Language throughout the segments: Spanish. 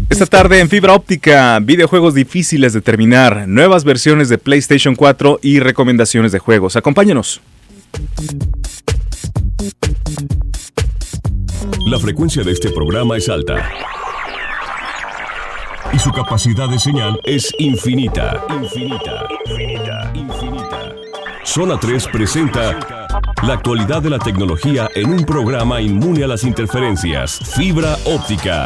Esta tarde en Fibra Óptica, videojuegos difíciles de terminar, nuevas versiones de PlayStation 4 y recomendaciones de juegos. Acompáñenos. La frecuencia de este programa es alta y su capacidad de señal es infinita. Zona 3 presenta la actualidad de la tecnología en un programa inmune a las interferencias. Fibra Óptica.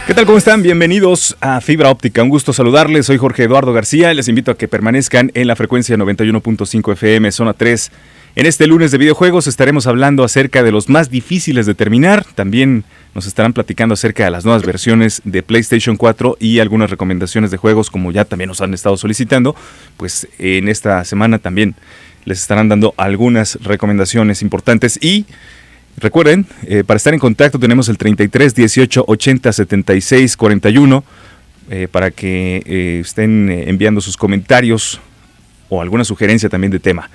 ¿Qué tal? ¿Cómo están? Bienvenidos a Fibra Óptica. Un gusto saludarles. Soy Jorge Eduardo García y les invito a que permanezcan en la frecuencia 91.5 FM, Zona 3. En este lunes de videojuegos estaremos hablando acerca de los más difíciles de terminar. También nos estarán platicando acerca de las nuevas versiones de PlayStation 4 y algunas recomendaciones de juegos, como ya también nos han estado solicitando. Pues en esta semana también les estarán dando algunas recomendaciones importantes. Y recuerden, para estar en contacto tenemos el 33 18 80 76 41 para que estén enviando sus comentarios o alguna sugerencia también de tema.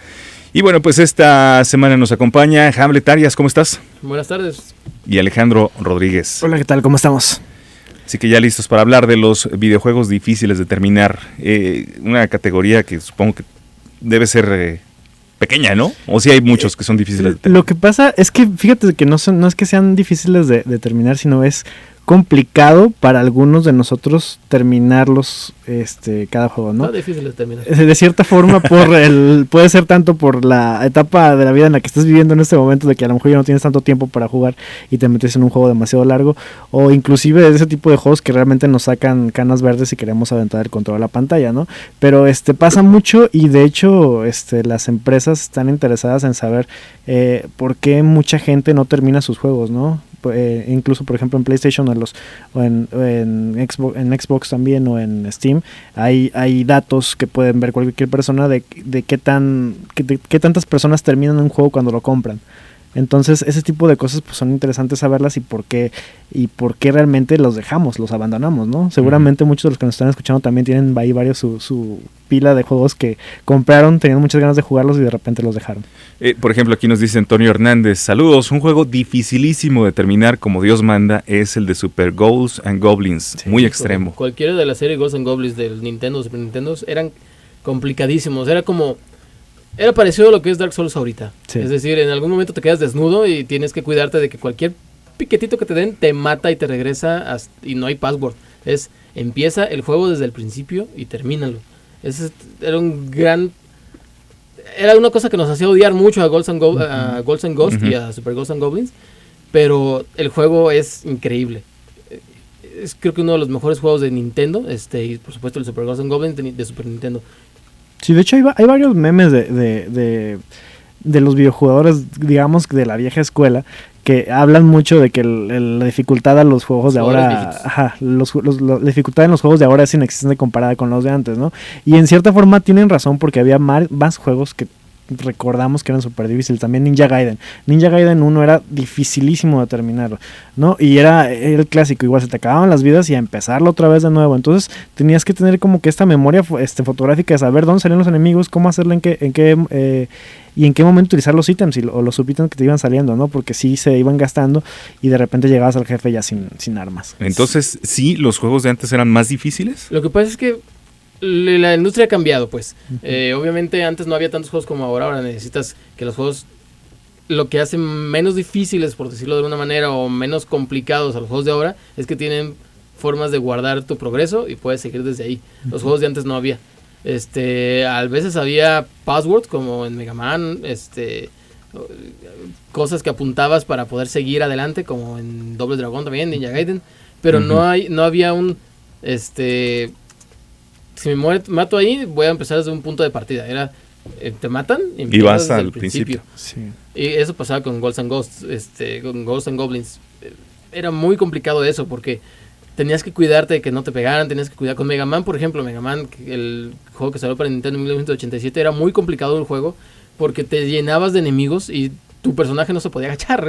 Y bueno, pues esta semana nos acompaña Hamlet Arias. ¿Cómo estás? Buenas tardes. Y Alejandro Rodríguez. Hola, ¿qué tal? ¿Cómo estamos? Así que ya listos para hablar de los videojuegos difíciles de terminar. Una categoría que supongo que debe ser pequeña, ¿no? O si hay muchos que son difíciles de terminar. Lo que pasa es que fíjate que no es que sean difíciles de terminar, sino es complicado para algunos de nosotros terminarlos cada juego, ¿no? No difícil de terminar. De cierta forma puede ser tanto por la etapa de la vida en la que estás viviendo en este momento, de que a lo mejor ya no tienes tanto tiempo para jugar y te metes en un juego demasiado largo, o inclusive de ese tipo de juegos que realmente nos sacan canas verdes y queremos aventar el control a la pantalla, ¿no? Pero pasa mucho y de hecho las empresas están interesadas en saber por qué mucha gente no termina sus juegos, ¿no? Incluso por ejemplo en PlayStation o en Xbox también o en Steam hay datos que pueden ver cualquier persona de qué tantas personas terminan un juego cuando lo compran. Entonces ese tipo de cosas pues son interesantes saberlas y por qué realmente los abandonamos, ¿no? Seguramente muchos de los que nos están escuchando también tienen ahí varios su pila de juegos que compraron, tenían muchas ganas de jugarlos y de repente los dejaron. Por ejemplo, aquí nos dice Antonio Hernández: saludos, un juego dificilísimo de terminar como Dios manda es el de Super Ghosts and Goblins, sí, muy extremo. Cualquiera de la serie Ghosts and Goblins del Nintendo, Super Nintendo, eran complicadísimos, era parecido a lo que es Dark Souls ahorita. Sí. Es decir, en algún momento te quedas desnudo y tienes que cuidarte de que cualquier piquetito que te den te mata y te regresa y no hay password. Empieza el juego desde el principio y termínalo. Era una cosa que nos hacía odiar mucho a Ghosts and Ghosts y a Super Ghosts and Goblins, pero el juego es increíble. Es creo que uno de los mejores juegos de Nintendo, y por supuesto el Super Ghosts and Goblins de Super Nintendo. Sí, de hecho hay varios memes de los videojugadores, digamos, de la vieja escuela, que hablan mucho de que la dificultad a los juegos de ahora, la dificultad en los juegos de ahora es inexistente comparada con los de antes, ¿no? Y en cierta forma tienen razón porque había más juegos que recordamos que eran súper difíciles. También Ninja Gaiden 1 era dificilísimo de terminar, ¿no? Y era el clásico, igual se te acababan las vidas y a empezarlo otra vez de nuevo. Entonces tenías que tener como que esta memoria fotográfica de saber dónde salían los enemigos, cómo hacerlo, y en qué momento utilizar los ítems o los subítems que te iban saliendo, ¿no? Porque sí se iban gastando y de repente llegabas al jefe ya sin armas. Entonces, ¿sí los juegos de antes eran más difíciles? Lo que pasa es que la industria ha cambiado, pues. Obviamente antes no había tantos juegos como ahora necesitas que los juegos, lo que hace menos difíciles, por decirlo de alguna manera, o menos complicados a los juegos de ahora, es que tienen formas de guardar tu progreso y puedes seguir desde ahí. Los juegos de antes no había. A veces había passwords como en Mega Man, cosas que apuntabas para poder seguir adelante, como en Double Dragon también, Ninja Gaiden, pero no había un si me mato ahí, voy a empezar desde un punto de partida. Te matan y vas al principio. Sí. Y eso pasaba con Ghosts and Ghosts, con Ghosts and Goblins. Era muy complicado eso, porque tenías que cuidarte de que no te pegaran, tenías que cuidar con Mega Man, por ejemplo. Mega Man, el juego que salió para Nintendo en 1987, era muy complicado el juego, porque te llenabas de enemigos y tu personaje no se podía agachar.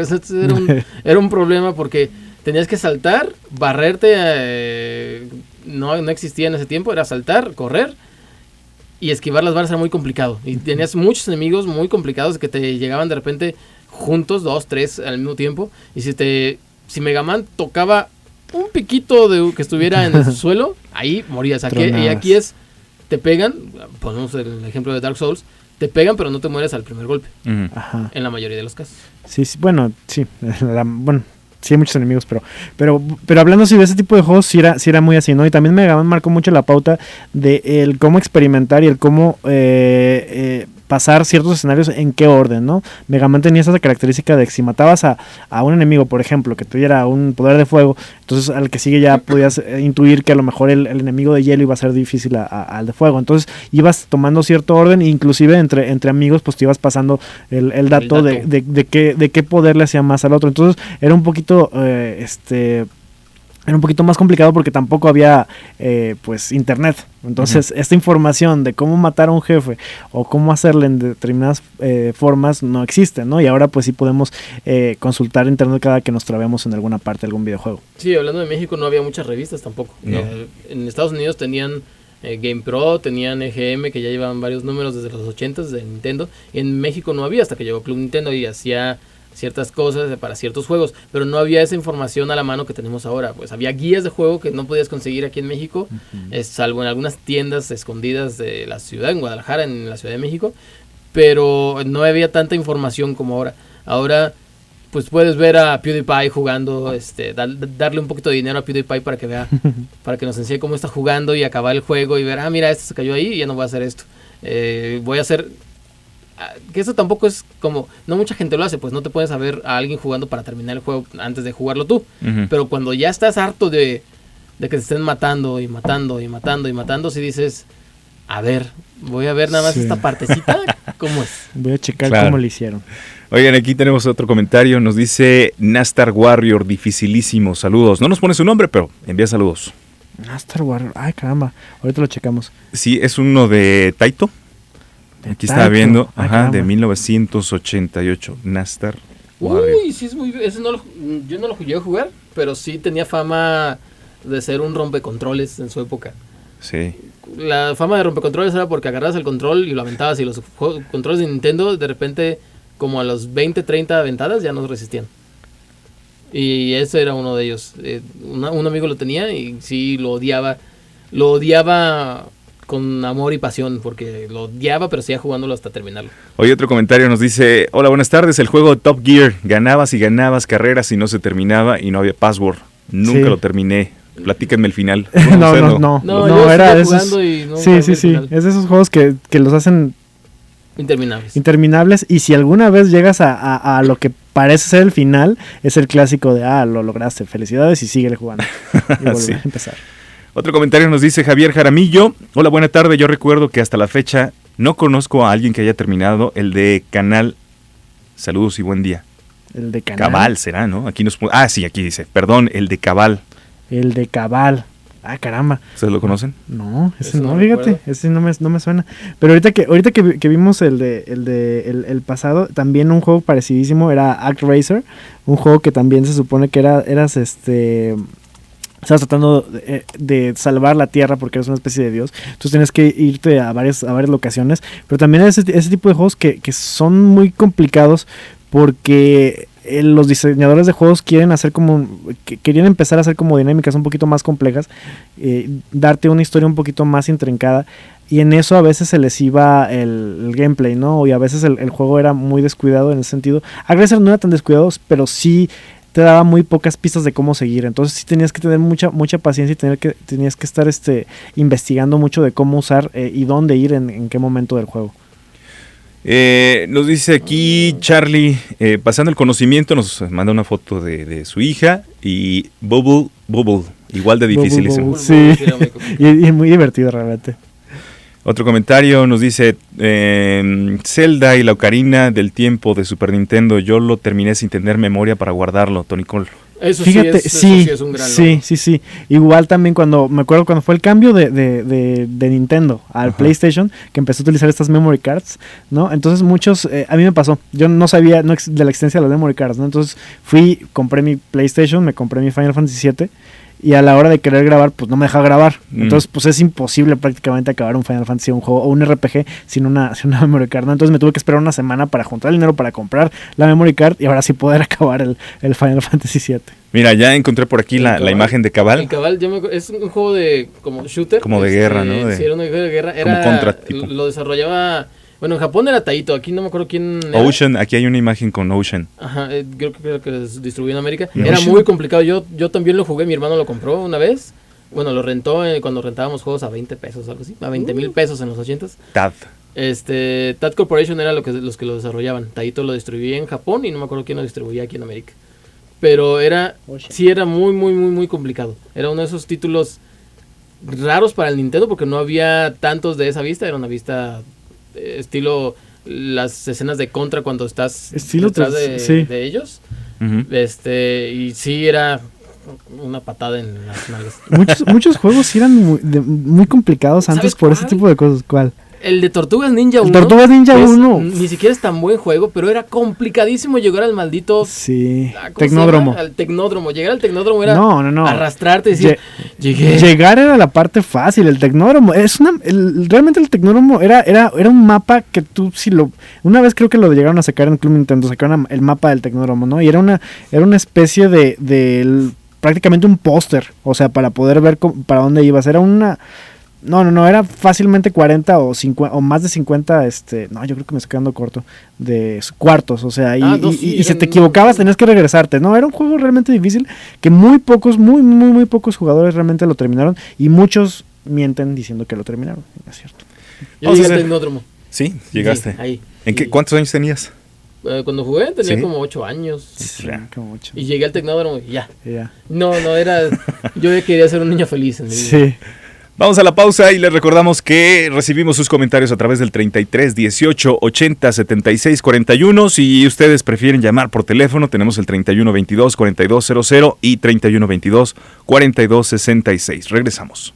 Era un problema, porque tenías que saltar, barrerte, no existía en ese tiempo, era saltar, correr y esquivar las balas era muy complicado. Y tenías muchos enemigos muy complicados que te llegaban de repente juntos, 2, 3 al mismo tiempo. Y si Mega Man tocaba un piquito de que estuviera en el suelo, ahí morías. Y aquí te pegan, ponemos el ejemplo de Dark Souls, te pegan pero no te mueres al primer golpe. Ajá. En la mayoría de los casos. Sí, bueno, sí. Bueno, sí hay muchos enemigos, pero hablando así de ese tipo de juegos, sí era muy así, ¿no? Y también Mega Man marcó mucho la pauta de el cómo experimentar y el cómo pasar ciertos escenarios en qué orden, ¿no? Mega Man tenía esa característica de que si matabas a un enemigo, por ejemplo, que tuviera un poder de fuego, entonces al que sigue ya podías intuir que a lo mejor el enemigo de hielo iba a ser difícil al de fuego. Entonces ibas tomando cierto orden, inclusive entre amigos, pues te ibas pasando el dato de qué poder le hacía más al otro. Entonces era un poquito era un poquito más complicado porque tampoco había pues internet. Entonces esta información de cómo matar a un jefe o cómo hacerle en determinadas formas no existe, ¿no? Y ahora pues sí podemos consultar internet cada que nos trabemos en alguna parte de algún videojuego. Sí, hablando de México no había muchas revistas tampoco. No. En Estados Unidos tenían Game Pro, tenían EGM, que ya llevaban varios números desde los 80s de Nintendo. Y en México no había hasta que llegó Club Nintendo y hacía ciertas cosas para ciertos juegos, pero no había esa información a la mano que tenemos ahora. Pues había guías de juego que no podías conseguir aquí en México, salvo en algunas tiendas escondidas de la ciudad, en Guadalajara, en la Ciudad de México, pero no había tanta información como ahora. Ahora pues puedes ver a PewDiePie jugando, darle un poquito de dinero a PewDiePie para que vea, para que nos enseñe cómo está jugando y acabar el juego y ver, mira, este se cayó ahí y ya no voy a hacer esto. Voy a hacer... Que eso tampoco es como... No mucha gente lo hace, pues no te puedes saber a alguien jugando para terminar el juego antes de jugarlo tú. Pero cuando ya estás harto de que te estén matando y matando y matando y matando, si dices, a ver, voy a ver nada más esta partecita, ¿cómo es? Voy a checar cómo lo hicieron. Oigan, aquí tenemos otro comentario, nos dice Nastar Warrior, dificilísimo, saludos. No nos pone su nombre, pero envía saludos. Nastar Warrior, ay caramba, ahorita lo checamos. Sí, es uno de Taito. Aquí estaba viendo, de 1988, Nastar Warrior. Uy, sí es muy... yo no lo llegué a jugar, pero sí tenía fama de ser un rompecontroles en su época. Sí. La fama de rompecontroles era porque agarras el control y lo aventabas y los controles de Nintendo de repente como a los 20, 30 aventadas ya no resistían. Y ese era uno de ellos. Un amigo lo tenía y sí lo odiaba. Lo odiaba con amor y pasión, porque lo odiaba, pero seguía jugándolo hasta terminarlo. Hoy otro comentario nos dice, hola, buenas tardes, el juego Top Gear, ganabas y ganabas carreras y no se terminaba y no había password. Nunca lo terminé. Platíquenme el final. No, era de esos. Sí. Es de esos juegos que los hacen interminables, y si alguna vez llegas a lo que parece ser el final, es el clásico de, lo lograste, felicidades, y síguele jugando. Y volver a empezar. Otro comentario nos dice Javier Jaramillo, hola, buena tarde, yo recuerdo que hasta la fecha no conozco a alguien que haya terminado el de Canal. Saludos y buen día. El de Canal. Cabal será, ¿no? Aquí sí, aquí dice, perdón, el de Cabal. El de Cabal. Caramba. ¿Ustedes lo conocen? No, ese no, fíjate, ese no me suena. Pero ahorita que vimos el pasado, también un juego parecidísimo era ActRaiser, un juego que también se supone que eras estabas tratando de salvar la tierra porque eres una especie de dios, entonces tienes que irte a varias locaciones, pero también ese tipo de juegos que son muy complicados porque los diseñadores de juegos querían empezar a hacer como dinámicas un poquito más complejas, darte una historia un poquito más intrincada, y en eso a veces se les iba el gameplay, ¿no? Y a veces el juego era muy descuidado en ese sentido. ActRaiser no era tan descuidado, pero sí te daba muy pocas pistas de cómo seguir, entonces sí tenías que tener mucha paciencia y tenías que estar investigando mucho de cómo usar y dónde ir en qué momento del juego. Nos dice aquí Charlie, pasando el conocimiento, nos manda una foto de su hija y Bubble, igual de dificilísimo. Sí, y muy divertido realmente. Otro comentario nos dice Zelda y la Ocarina del Tiempo de Super Nintendo, yo lo terminé sin tener memoria para guardarlo, Tony Cole. Eso fíjate, sí es un gran logro. Sí. Igual también me acuerdo cuando fue el cambio de Nintendo al PlayStation, que empezó a utilizar estas memory cards, ¿no? Entonces muchos, a mí me pasó, yo no sabía de la existencia de las memory cards, ¿no? Entonces compré mi PlayStation, me compré mi Final Fantasy VII, y a la hora de querer grabar, pues no me deja grabar. Entonces, pues es imposible prácticamente acabar un Final Fantasy, un juego o un RPG sin una memory card, ¿no? Entonces me tuve que esperar una semana para juntar el dinero para comprar la memory card y ahora sí poder acabar el Final Fantasy VII. Mira, ya encontré por aquí la imagen de Cabal. El Cabal, es un juego de como shooter. Como de guerra, ¿no? Sí, era un juego de guerra. Como Contra, tipo. Lo desarrollaba... Bueno, en Japón era Taito, aquí no me acuerdo quién era. Ocean, aquí hay una imagen con Ocean. Ajá, creo que se distribuyó en América. ¿Y Era Ocean? muy complicado, yo también lo jugué, mi hermano lo compró una vez. Bueno, lo rentó cuando rentábamos juegos a 20 pesos, algo así, a 20,000 pesos en los 80s. TAD. TAD Corporation era los que lo desarrollaban. Taito lo distribuía en Japón y no me acuerdo quién lo distribuía aquí en América. Pero era muy, muy, muy, muy complicado. Era uno de esos títulos raros para el Nintendo porque no había tantos de esa vista. Era una vista estilo las escenas de Contra cuando estás detrás de ellos. Uh-huh. Y sí era una patada en las nalgas. Muchos juegos eran muy complicados antes por ese tipo de cosas. ¿Cuál? El de Tortugas Ninja 1. El Tortugas Ninja 1. Ni siquiera es tan buen juego, pero era complicadísimo llegar al maldito... Sí, Tecnódromo. Al Tecnódromo. Llegar al Tecnódromo era no. arrastrarte y decir, llegué. Llegar era la parte fácil, el Tecnódromo. Realmente el Tecnódromo era un mapa que tú una vez creo que lo llegaron a sacar en Club Nintendo, sacaron el mapa del Tecnódromo, ¿no? Y era una especie de prácticamente un póster, o sea, para poder ver para dónde ibas. Era una... No, era fácilmente 40 o 50 o más de 50, no, yo creo que me estoy quedando corto, de cuartos, o sea, y si te equivocabas tenías que regresarte, no, era un juego realmente difícil que muy pocos jugadores realmente lo terminaron y muchos mienten diciendo que lo terminaron, es cierto. Yo llegué al Tecnódromo. Sí, llegaste. Sí, ahí. ¿Cuántos años tenías? Cuando jugué tenía como 8 años. Sí, como 8. Y llegué al Tecnódromo y ya. Yeah. No, yo ya quería ser un niño feliz en mi vida. Sí. Vamos a la pausa y les recordamos que recibimos sus comentarios a través del 33 18 80 76 41. Si ustedes prefieren llamar por teléfono, tenemos el 31 22 4200 y 31 22 42 66. Regresamos.